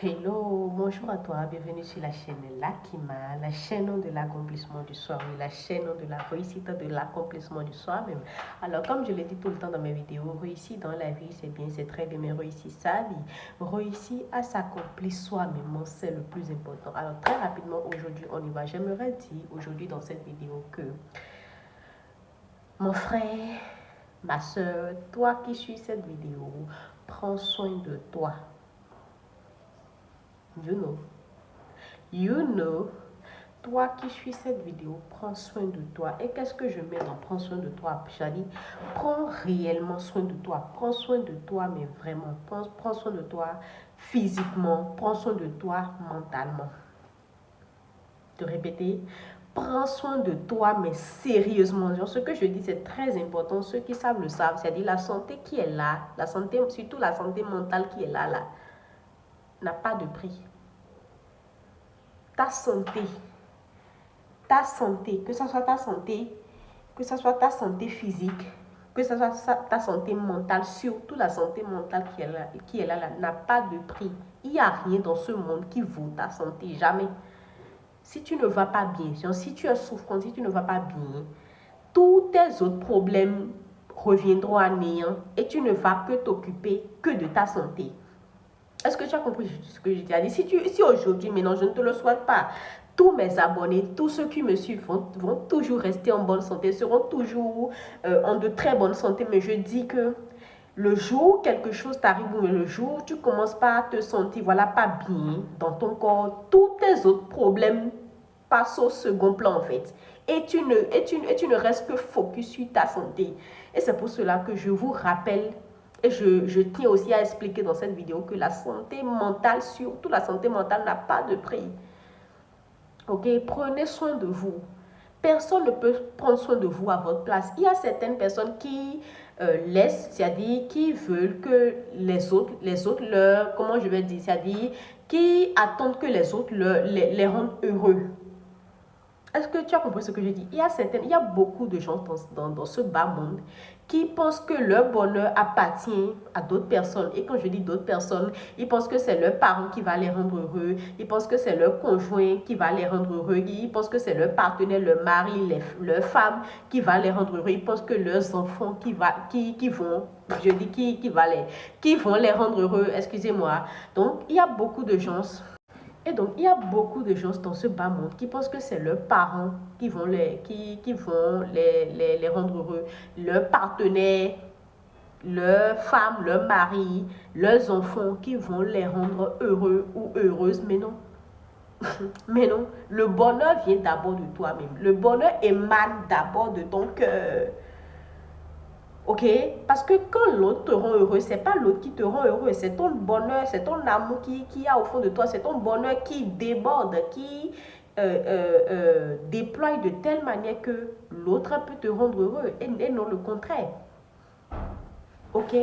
Hello, bonjour à toi, bienvenue sur la chaîne Lakima, la chaîne de l'accomplissement du soi, la chaîne de la réussite, de l'accomplissement du soi-même. Alors, comme je le dis tout le temps dans mes vidéos, réussir dans la vie, c'est bien, c'est très bien, mais réussir sa vie, réussir à s'accomplir soi-même, c'est le plus important. Alors, très rapidement, aujourd'hui, on y va. J'aimerais dire aujourd'hui dans cette vidéo que mon frère, ma soeur, toi qui suis cette vidéo, prends soin de toi. You know, toi qui suis cette vidéo, prends soin de toi. Et qu'est-ce que je mets dans prends soin de toi? J'ai prends réellement soin de toi. Prends soin de toi, mais vraiment. Prends soin de toi physiquement. Prends soin de toi mentalement. De répéter, prends soin de toi, mais sérieusement. Genre, ce que je dis, c'est très important. Ceux qui savent le savent. C'est-à-dire la santé qui est là, la santé, surtout la santé mentale qui est là, n'a pas de prix. Ta santé, que ce soit ta santé, que ce soit ta santé physique, que ce soit ta santé mentale, surtout la santé mentale qui est là, n'a pas de prix. Il n'y a rien dans ce monde qui vaut ta santé, jamais. Si tu ne vas pas bien, genre, si tu es souffrant, si tu ne vas pas bien, tous tes autres problèmes reviendront à néant et tu ne vas que t'occuper que de ta santé. Est-ce que tu as compris ce que je t'ai dit? Si aujourd'hui, maintenant, je ne te le souhaite pas, tous mes abonnés, tous ceux qui me suivent vont toujours rester en bonne santé, seront toujours en de très bonne santé. Mais je dis que le jour où quelque chose t'arrive, ou le jour où tu commences pas à te sentir, voilà, pas bien dans ton corps, tous tes autres problèmes passent au second plan en fait. Et tu ne restes que focus sur ta santé. Et c'est pour cela que je vous rappelle et je tiens aussi à expliquer dans cette vidéo que la santé mentale, surtout la santé mentale, n'a pas de prix. Ok, prenez soin de vous. Personne ne peut prendre soin de vous à votre place. Il y a certaines personnes qui laissent, c'est-à-dire qui veulent que les autres leur, comment je vais dire, c'est-à-dire qui attendent que les autres les rendent heureux. Est-ce que tu as compris ce que je dis? Il y a beaucoup de gens dans ce bas monde qui pensent que leur bonheur appartient à d'autres personnes. Et quand je dis d'autres personnes, ils pensent que c'est leur parent qui va les rendre heureux. Ils pensent que c'est leur conjoint qui va les rendre heureux. Ils pensent que c'est leur partenaire, leur mari, leur femme qui va les rendre heureux. Ils pensent que leurs enfants qui vont les rendre heureux. Excusez-moi. Donc, il y a beaucoup de gens. Et donc, il y a beaucoup de gens dans ce bas monde qui pensent que c'est leurs parents qui vont les rendre heureux, leurs partenaires, leurs femmes, leurs maris, leurs enfants qui vont les rendre heureux ou heureuses. Mais non. Mais non. Le bonheur vient d'abord de toi-même. Le bonheur émane d'abord de ton cœur. Ok? Parce que quand l'autre te rend heureux, c'est pas l'autre qui te rend heureux, c'est ton bonheur, c'est ton amour qui a au fond de toi, c'est ton bonheur qui déborde, qui déploie de telle manière que l'autre peut te rendre heureux et non le contraire. Ok?